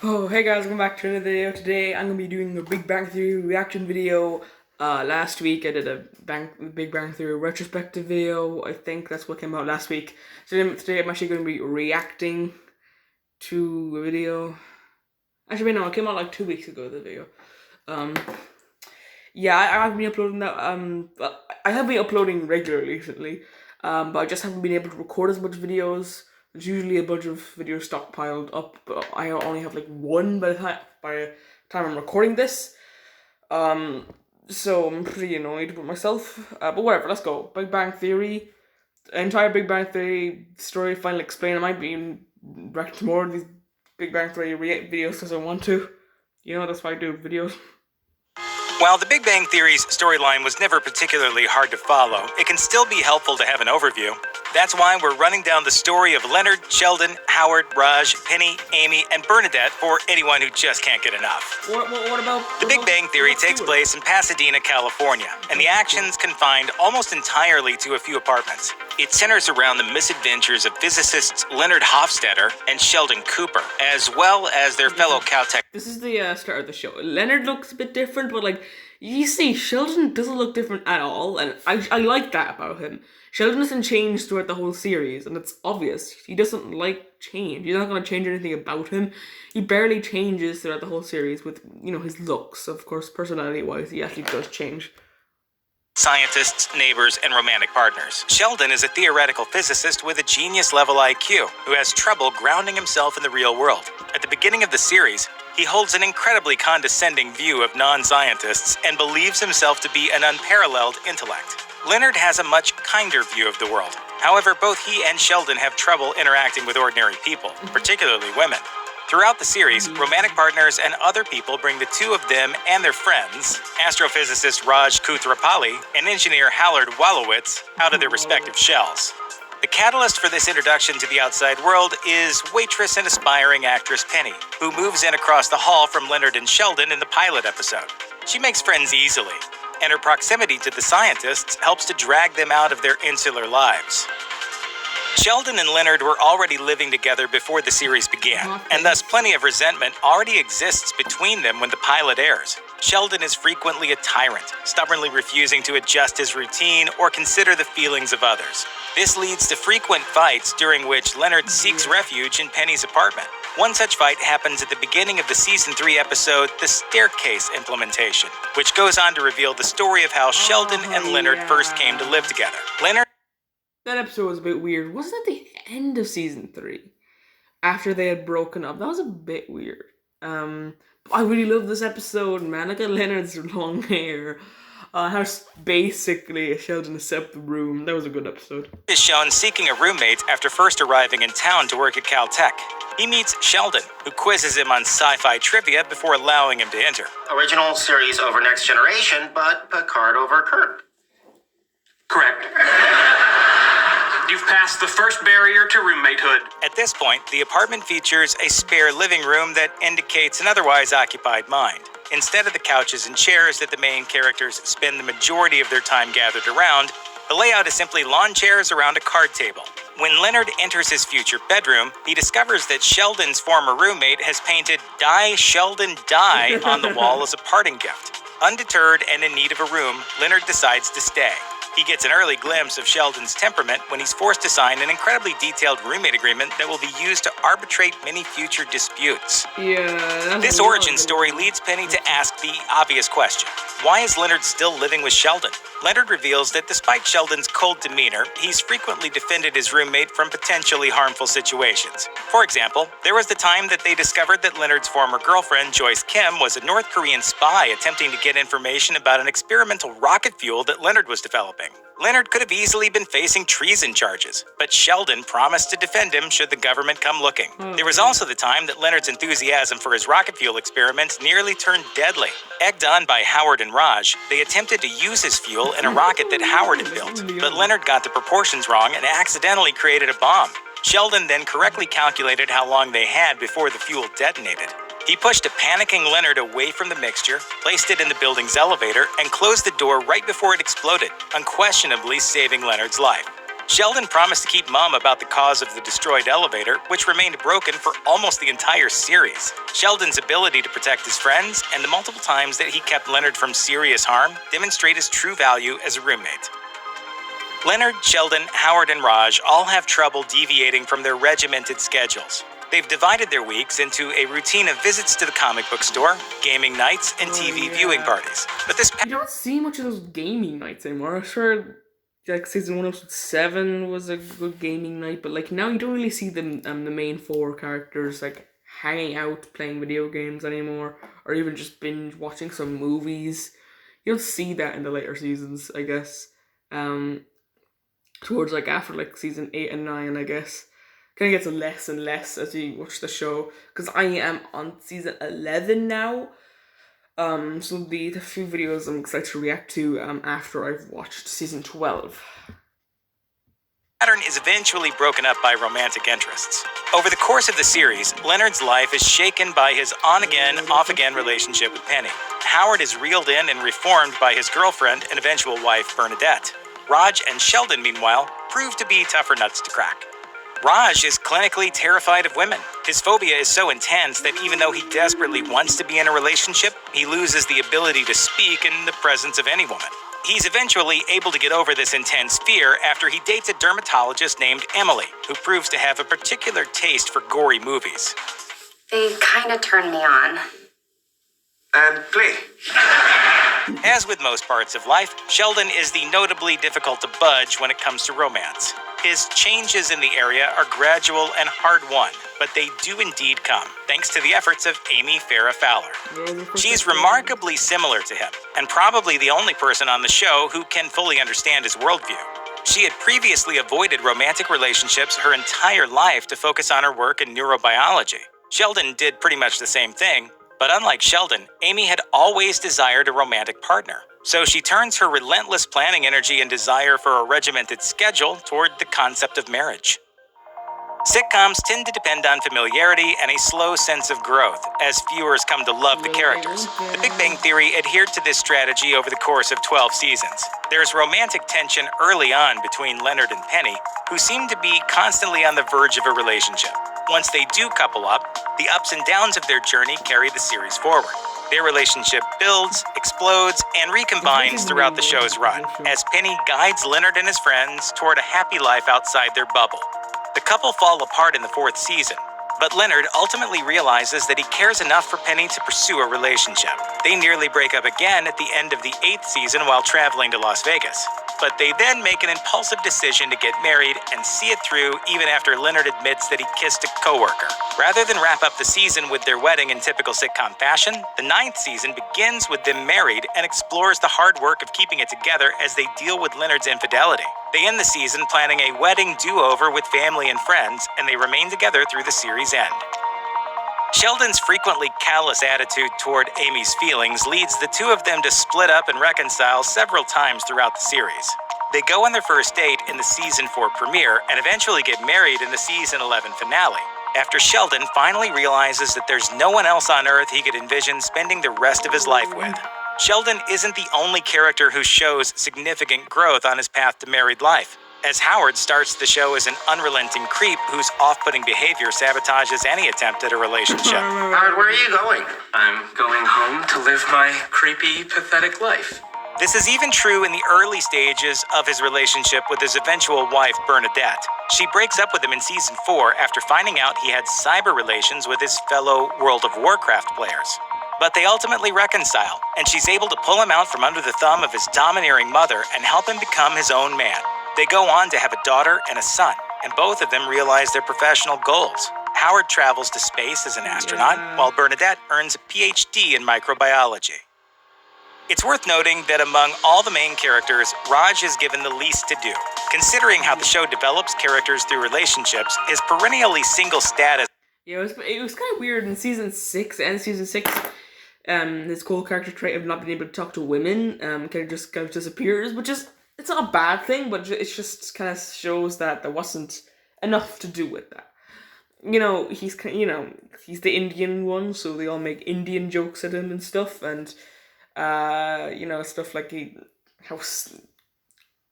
Oh, hey guys, welcome back to another video. Today I'm going to be doing a Big Bang Theory reaction video. Last week I did a Big Bang Theory retrospective video. I think that's what came out last week. Today I'm actually going to be reacting to a video. Actually, no, it came out like 2 weeks ago, the video. Yeah, I've been uploading that. I have been uploading regularly recently, but I just haven't been able to record as much videos. There's usually a bunch of videos stockpiled up, but I only have like one by the time I'm recording this. So I'm pretty annoyed with myself. But whatever, let's go. Big Bang Theory, the entire Big Bang Theory story finally explained. I might be reacting to more of these Big Bang Theory videos because I want to. That's why I do videos. While the Big Bang Theory's storyline was never particularly hard to follow, it can still be helpful to have an overview. That's why we're running down the story of Leonard, Sheldon, Howard, Raj, Penny, Amy, and Bernadette for anyone who just can't get enough. What about... The Big Bang Theory takes place in Pasadena, California, and the action's confined almost entirely to a few apartments. It centers around the misadventures of physicists Leonard Hofstadter and Sheldon Cooper, as well as their fellow Caltech. This is the start of the show. Leonard looks a bit different, but you see, Sheldon doesn't look different at all, and I like that about him. Sheldon doesn't change throughout the whole series, and it's obvious. He doesn't like change. He's not going to change anything about him. He barely changes throughout the whole series with, his looks. Of course, personality-wise, he actually does change. Scientists, neighbors, and romantic partners. Sheldon is a theoretical physicist with a genius-level IQ who has trouble grounding himself in the real world. At the beginning of the series, he holds an incredibly condescending view of non-scientists and believes himself to be an unparalleled intellect. Leonard has a much kinder view of the world. However, both he and Sheldon have trouble interacting with ordinary people, particularly women. Throughout the series, romantic partners and other people bring the two of them and their friends, astrophysicist Raj Koothrappali and engineer Howard Wolowitz, out of their respective shells. The catalyst for this introduction to the outside world is waitress and aspiring actress Penny, who moves in across the hall from Leonard and Sheldon in the pilot episode. She makes friends easily, and her proximity to the scientists helps to drag them out of their insular lives. Sheldon and Leonard were already living together before the series began, and thus plenty of resentment already exists between them when the pilot airs. Sheldon is frequently a tyrant, stubbornly refusing to adjust his routine or consider the feelings of others. This leads to frequent fights during which Leonard seeks refuge in Penny's apartment. One such fight happens at the beginning of the Season 3 episode, The Staircase Implementation, which goes on to reveal the story of how Sheldon and Leonard first came to live together. That episode was a bit weird. Wasn't it the end of Season 3? After they had broken up. That was a bit weird. I really love this episode, man. Look at Leonard's long hair. How basically Sheldon has set up the room. That was a good episode. Is shown seeking a roommate after first arriving in town to work at Caltech. He meets Sheldon, who quizzes him on sci-fi trivia before allowing him to enter. Original series over Next Generation, but Picard over Kirk. Correct. You've passed the first barrier to roommatehood. At this point, the apartment features a spare living room that indicates an otherwise occupied mind. Instead of the couches and chairs that the main characters spend the majority of their time gathered around, the layout is simply lawn chairs around a card table. When Leonard enters his future bedroom, he discovers that Sheldon's former roommate has painted "Die Sheldon Die" on the wall as a parting gift. Undeterred and in need of a room, Leonard decides to stay. He gets an early glimpse of Sheldon's temperament when he's forced to sign an incredibly detailed roommate agreement that will be used to arbitrate many future disputes. This origin story leads Penny to ask the obvious question: why is Leonard still living with Sheldon? Leonard reveals that despite Sheldon's cold demeanor, he's frequently defended his roommate from potentially harmful situations. For example, there was the time that they discovered that Leonard's former girlfriend, Joyce Kim, was a North Korean spy attempting to get information about an experimental rocket fuel that Leonard was developing. Leonard could have easily been facing treason charges, but Sheldon promised to defend him should the government come looking. There was also the time that Leonard's enthusiasm for his rocket fuel experiments nearly turned deadly. Egged on by Howard and Raj, they attempted to use his fuel in a rocket that Howard had built, but Leonard got the proportions wrong and accidentally created a bomb. Sheldon then correctly calculated how long they had before the fuel detonated. He pushed a panicking Leonard away from the mixture, placed it in the building's elevator, and closed the door right before it exploded, unquestionably saving Leonard's life. Sheldon promised to keep mum about the cause of the destroyed elevator, which remained broken for almost the entire series. Sheldon's ability to protect his friends and the multiple times that he kept Leonard from serious harm demonstrate his true value as a roommate. Leonard, Sheldon, Howard, and Raj all have trouble deviating from their regimented schedules. They've divided their weeks into a routine of visits to the comic book store, gaming nights, and TV viewing parties. But this You don't see much of those gaming nights anymore. I'm sure like season 1 episode 7 was a good gaming night, but like now you don't really see the main 4 characters like hanging out playing video games anymore, or even just binge watching some movies. You'll see that in the later seasons, I guess. Towards like after like season 8 and 9, I guess. Kind of gets less and less as you watch the show, because I am on season 11 now. So the few videos I'm excited to react to after I've watched season 12. Pattern is eventually broken up by romantic interests. Over the course of the series, Leonard's life is shaken by his on-again, off-again relationship with Penny. Howard is reeled in and reformed by his girlfriend and eventual wife, Bernadette. Raj and Sheldon, meanwhile, prove to be tougher nuts to crack. Raj is clinically terrified of women. His phobia is so intense that even though he desperately wants to be in a relationship, he loses the ability to speak in the presence of any woman. He's eventually able to get over this intense fear after he dates a dermatologist named Emily, who proves to have a particular taste for gory movies. They kind of turn me on. And play. As with most parts of life, Sheldon is the notably difficult to budge when it comes to romance. His changes in the area are gradual and hard-won, but they do indeed come, thanks to the efforts of Amy Farrah Fowler. She's remarkably similar to him, and probably the only person on the show who can fully understand his worldview. She had previously avoided romantic relationships her entire life to focus on her work in neurobiology. Sheldon did pretty much the same thing, but unlike Sheldon, Amy had always desired a romantic partner. So she turns her relentless planning energy and desire for a regimented schedule toward the concept of marriage. Sitcoms tend to depend on familiarity and a slow sense of growth, as viewers come to love the characters. The Big Bang Theory adhered to this strategy over the course of 12 seasons. There's romantic tension early on between Leonard and Penny, who seem to be constantly on the verge of a relationship. Once they do couple up, the ups and downs of their journey carry the series forward. Their relationship builds, explodes, and recombines throughout the show's run, as Penny guides Leonard and his friends toward a happy life outside their bubble. The couple fall apart in the 4th season, but Leonard ultimately realizes that he cares enough for Penny to pursue a relationship. They nearly break up again at the end of the 8th season while traveling to Las Vegas. But they then make an impulsive decision to get married and see it through even after Leonard admits that he kissed a coworker. Rather than wrap up the season with their wedding in typical sitcom fashion, the 9th season begins with them married and explores the hard work of keeping it together as they deal with Leonard's infidelity. They end the season planning a wedding do-over with family and friends, and they remain together through the series' end. Sheldon's frequently callous attitude toward Amy's feelings leads the two of them to split up and reconcile several times throughout the series. They go on their first date in the season 4 premiere and eventually get married in the season 11 finale, after Sheldon finally realizes that there's no one else on Earth he could envision spending the rest of his life with. Sheldon isn't the only character who shows significant growth on his path to married life, as Howard starts the show as an unrelenting creep whose off-putting behavior sabotages any attempt at a relationship. Howard, where are you going? I'm going home to live my creepy, pathetic life. This is even true in the early stages of his relationship with his eventual wife, Bernadette. She breaks up with him in season 4 after finding out he had cyber relations with his fellow World of Warcraft players. But they ultimately reconcile, and she's able to pull him out from under the thumb of his domineering mother and help him become his own man. They go on to have a daughter and a son, and both of them realize their professional goals. Howard travels to space as an astronaut, while Bernadette earns a PhD in microbiology. It's worth noting that among all the main characters, Raj is given the least to do. Considering how the show develops characters through relationships, his perennially single status... Yeah, it was kind of weird in season 6 and season 6. His cool character trait of not being able to talk to women kind of disappears, which is... It's not a bad thing, but it just kind of shows that there wasn't enough to do with that. You know, he's the Indian one, so they all make Indian jokes at him and stuff, and stuff like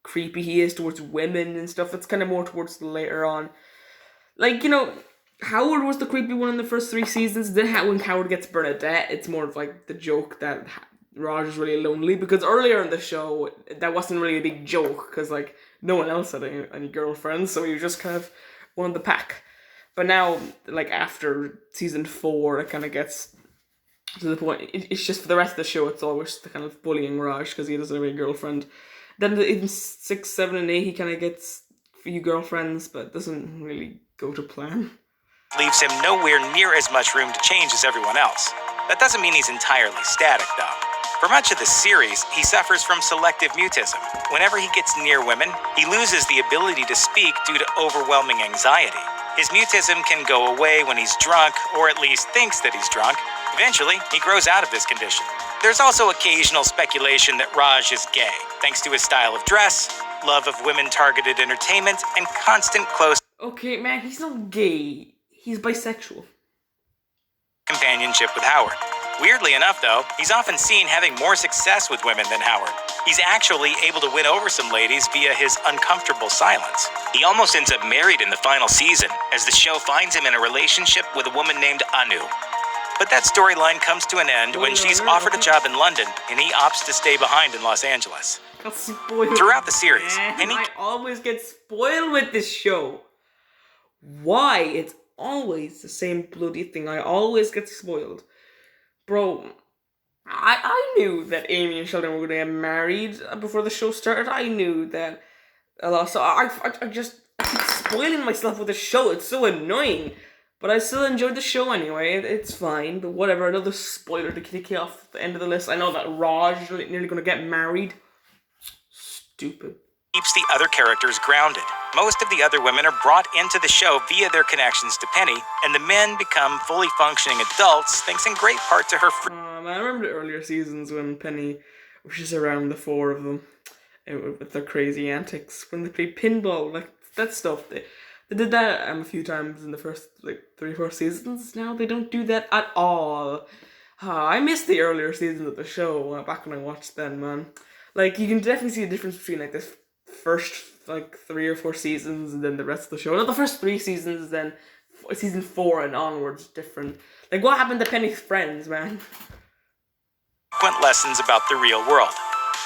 creepy he is towards women and stuff. It's kind of more towards later on. Like, Howard was the creepy one in the first 3 seasons. Then when Howard gets Bernadette, it's more of like the joke that Raj is really lonely, because earlier in the show that wasn't really a big joke because like no one else had any girlfriends, so he was just kind of one of the pack. But now, like after season 4, it kind of gets to the point. It's just for the rest of the show, it's always the kind of bullying Raj because he doesn't have a girlfriend. Then in 6, 7, and 8, he kind of gets a few girlfriends, but doesn't really go to plan. Leaves him nowhere near as much room to change as everyone else. That doesn't mean he's entirely static, though. For much of the series, he suffers from selective mutism. Whenever he gets near women, he loses the ability to speak due to overwhelming anxiety. His mutism can go away when he's drunk, or at least thinks that he's drunk. Eventually, he grows out of this condition. There's also occasional speculation that Raj is gay, thanks to his style of dress, love of women-targeted entertainment, and constant close Okay, man, he's not gay. He's bisexual. companionship with Howard. Weirdly enough, though, he's often seen having more success with women than Howard. He's actually able to win over some ladies via his uncomfortable silence. He almost ends up married in the final season, as the show finds him in a relationship with a woman named Anu. But that storyline comes to an end when she's offered a job in London, and he opts to stay behind in Los Angeles. Got spoiled. Throughout the series, Man, Penny I always get spoiled with this show. Why? It's always the same bloody thing. I always get spoiled. Bro, I knew that Amy and Sheldon were going to get married before the show started. I knew that a lot. So I just keep spoiling myself with the show. It's so annoying. But I still enjoyed the show anyway. It's fine. But whatever. Another spoiler to kick you off the end of the list. I know that Raj is nearly going to get married. Stupid. keeps the other characters grounded. Most of the other women are brought into the show via their connections to Penny, and the men become fully functioning adults thanks in great part to her I remember the earlier seasons when Penny was just around the 4 of them with their crazy antics. When they played pinball, like that stuff. They did that a few times in the first 3-4 seasons. Now they don't do that at all. I missed the earlier seasons of the show back when I watched then, man. Like, you can definitely see the difference between like this first 3 or 4 seasons and then the rest of the show. Not the first 3 seasons, then season 4 and onwards different. Like, what happened to Penny's friends, man? frequent lessons about the real world.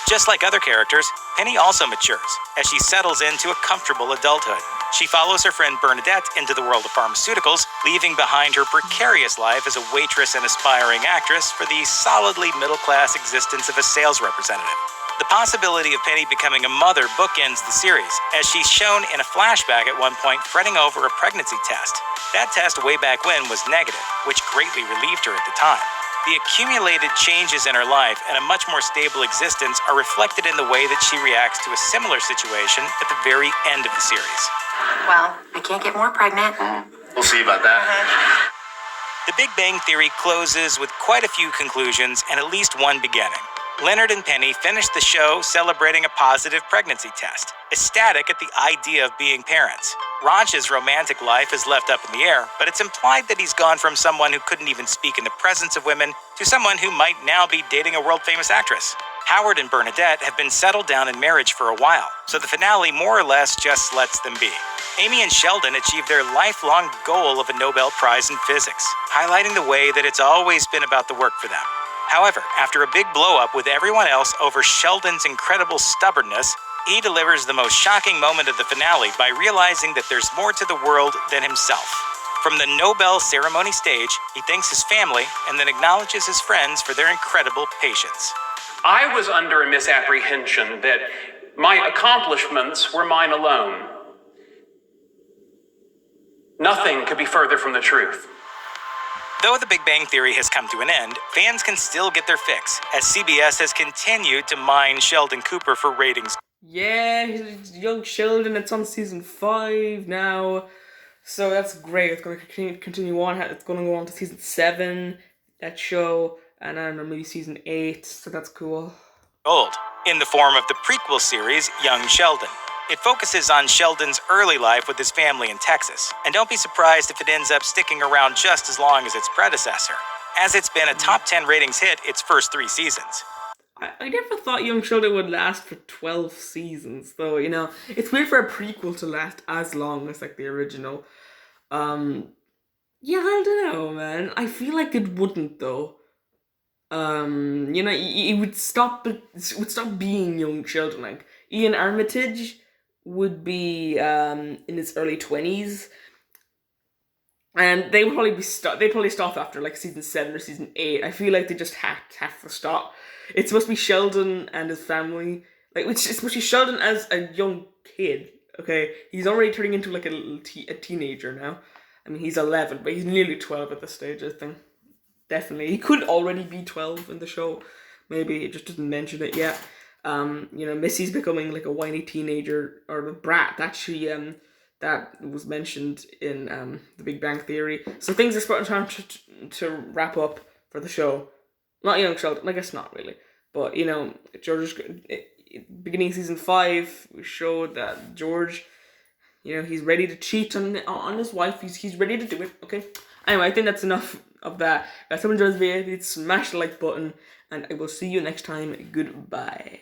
Just like other characters, Penny also matures as she settles into a comfortable adulthood. She follows her friend Bernadette into the world of pharmaceuticals, leaving behind her precarious life as a waitress and aspiring actress for the solidly middle-class existence of a sales representative. The possibility of Penny becoming a mother bookends the series, as she's shown in a flashback at one point fretting over a pregnancy test. That test way back when was negative, which greatly relieved her at the time. The accumulated changes in her life and a much more stable existence are reflected in the way that she reacts to a similar situation at the very end of the series. Well, I can't get more pregnant. We'll see about that. The Big Bang Theory closes with quite a few conclusions and at least one beginning. Leonard and Penny finished the show celebrating a positive pregnancy test, ecstatic at the idea of being parents. Raj's romantic life is left up in the air, but it's implied that he's gone from someone who couldn't even speak in the presence of women to someone who might now be dating a world-famous actress. Howard and Bernadette have been settled down in marriage for a while, so the finale more or less just lets them be. Amy and Sheldon achieve their lifelong goal of a Nobel Prize in Physics, highlighting the way that it's always been about the work for them. However, after a big blow-up with everyone else over Sheldon's incredible stubbornness, he delivers the most shocking moment of the finale by realizing that there's more to the world than himself. From the Nobel ceremony stage, he thanks his family and then acknowledges his friends for their incredible patience. I was under a misapprehension that my accomplishments were mine alone. Nothing could be further from the truth. Though The Big Bang Theory has come to an end, fans can still get their fix, as CBS has continued to mine Sheldon Cooper for ratings. Yeah, young Sheldon, it's on season 5 now. So that's great. It's going to continue on. It's going to go on to season 7, that show, and then maybe season 8, so that's cool. Old, in the form of the prequel series, Young Sheldon. It focuses on Sheldon's early life with his family in Texas, and don't be surprised if it ends up sticking around just as long as its predecessor, as it's been a top 10 ratings hit its first 3 seasons. I never thought Young Sheldon would last for 12 seasons, though, you know. It's weird for a prequel to last as long as, like, the original. Yeah, I don't know, man. I feel like it wouldn't, though. You know, it would stop being Young Sheldon. Like, Ian Armitage would be, in his early 20s. And they would probably they'd probably stop after like season 7 or season 8. I feel like they just have to stop. It's supposed to be Sheldon and his family. Like, it's supposed to be Sheldon as a young kid. Okay, he's already turning into like a teenager now. I mean, he's 11, but he's nearly 12 at this stage, I think. Definitely, he could already be 12 in the show. Maybe it just doesn't mention it yet. You know, Missy's becoming like a whiny teenager or a brat. That was mentioned in The Big Bang Theory. So things are starting to wrap up for the show. Not Young Sheldon, I guess not really. But, you know, George's beginning of season 5, we showed that George, you know, he's ready to cheat on his wife. He's ready to do it, okay? Anyway, I think that's enough of that. If someone enjoys the video, please smash the like button. And I will see you next time. Goodbye.